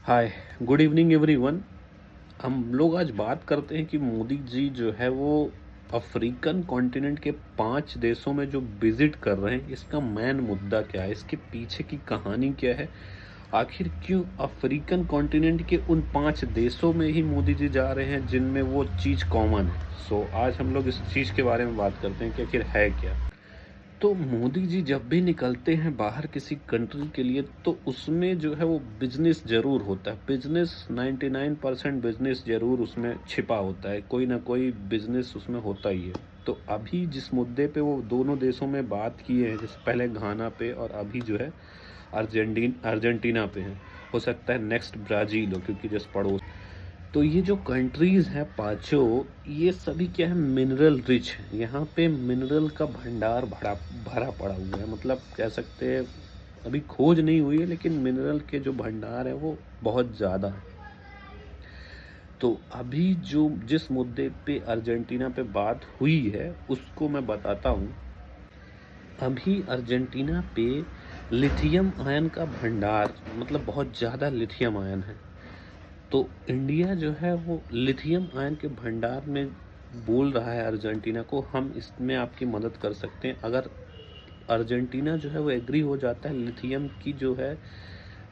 हाय, good evening everyone. हम लोग आज बात करते हैं कि मोदी जी जो है वो अफ्रीकन कॉन्टिनेंट के 5 देशों में जो विजिट कर रहे हैं, इसका मेन मुद्दा क्या है, इसके पीछे की कहानी क्या है। आखिर क्यों अफ्रीकन कॉन्टिनेंट के उन 5 देशों में ही मोदी जी जा रहे हैं जिनमें वो चीज़ कॉमन है। आज हम लोग इस चीज़ के बारे में बात करते हैं कि आखिर है क्या। तो मोदी जी जब भी निकलते हैं बाहर किसी कंट्री के लिए, तो उसमें जो है वो बिजनेस ज़रूर होता है। बिजनेस 99% बिजनेस ज़रूर उसमें छिपा होता है, कोई ना कोई बिजनेस उसमें होता ही है। तो अभी जिस मुद्दे पे वो दोनों देशों में बात किए हैं, जैसे पहले घाना पे और अभी जो है अर्जेंटीना पे हैं। हो सकता है नेक्स्ट ब्राज़ील हो, क्योंकि जैसे पड़ोस। तो ये जो कंट्रीज़ हैं पाँचों, ये सभी क्या है, मिनरल रिच हैं। यहाँ पे मिनरल का भंडार भरा भरा पड़ा हुआ है। मतलब कह सकते हैं अभी खोज नहीं हुई है, लेकिन मिनरल के जो भंडार है वो बहुत ज़्यादा है। तो अभी जो जिस मुद्दे पे अर्जेंटीना पे बात हुई है उसको मैं बताता हूँ। अभी अर्जेंटीना पे लिथियम आयन का भंडार, मतलब बहुत ज़्यादा लिथियम आयन है। तो इंडिया जो है वो लिथियम आयन के भंडार में बोल रहा है अर्जेंटीना को, हम इसमें आपकी मदद कर सकते हैं। अगर अर्जेंटीना जो है वो एग्री हो जाता है लिथियम की जो है,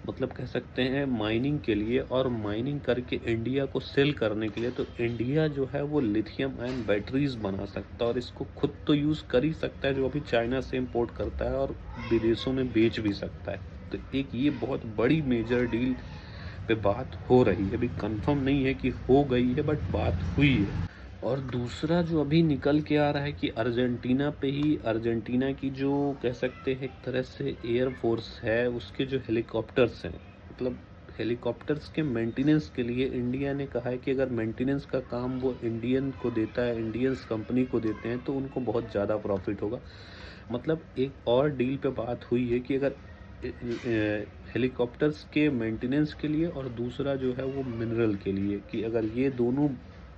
मतलब कह सकते हैं माइनिंग के लिए, और माइनिंग करके इंडिया को सेल करने के लिए, तो इंडिया जो है वो लिथियम आयन बैटरीज बना सकता है और इसको खुद तो यूज़ कर ही सकता है, जो अभी चाइना से इंपोर्ट करता है, और विदेशों में बेच भी सकता है। तो एक ये बहुत बड़ी मेजर डील पे बात हो रही है। अभी कंफर्म नहीं है कि हो गई है, बट बात हुई है। और दूसरा जो अभी निकल के आ रहा है कि अर्जेंटीना पे ही, अर्जेंटीना की जो कह सकते हैं एक तरह से एयर फोर्स है, उसके जो हेलीकॉप्टर्स हैं, मतलब हेलीकॉप्टर्स के मेंटेनेंस के लिए इंडिया ने कहा है कि अगर मेंटेनेंस का काम वो इंडियन को देता है, इंडियंस कंपनी को देते हैं, तो उनको बहुत ज़्यादा प्रॉफिट होगा। मतलब एक और डील पे बात हुई है कि अगर हेलीकॉप्टर्स के मेंटेनेंस के लिए, और दूसरा जो है वो मिनरल के लिए, कि अगर ये दोनों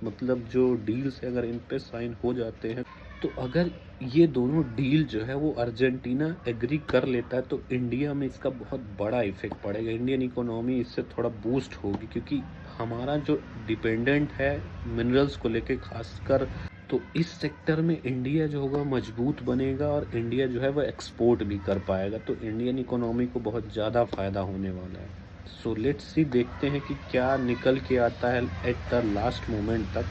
मतलब जो डील्स है अगर इन पे साइन हो जाते हैं, तो अगर ये दोनों डील जो है वो अर्जेंटीना एग्री कर लेता है, तो इंडिया में इसका बहुत बड़ा इफेक्ट पड़ेगा। इंडियन इकोनॉमी इससे थोड़ा बूस्ट होगी, क्योंकि हमारा जो डिपेंडेंट है मिनरल्स को लेके खासकर, तो इस सेक्टर में इंडिया जो होगा मजबूत बनेगा, और इंडिया जो है वो एक्सपोर्ट भी कर पाएगा। तो इंडियन इकोनॉमी को बहुत ज़्यादा फ़ायदा होने वाला है। सो लेट्स सी, देखते हैं कि क्या निकल के आता है एट द लास्ट मोमेंट तक।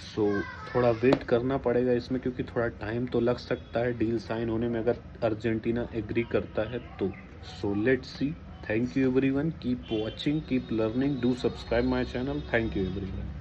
सो थोड़ा वेट करना पड़ेगा इसमें, क्योंकि थोड़ा टाइम तो लग सकता है डील साइन होने में, अगर अर्जेंटीना एग्री करता है तो। So let's see. Thank you everyone, keep watching, keep learning, do subscribe my channel. Thank you everyone.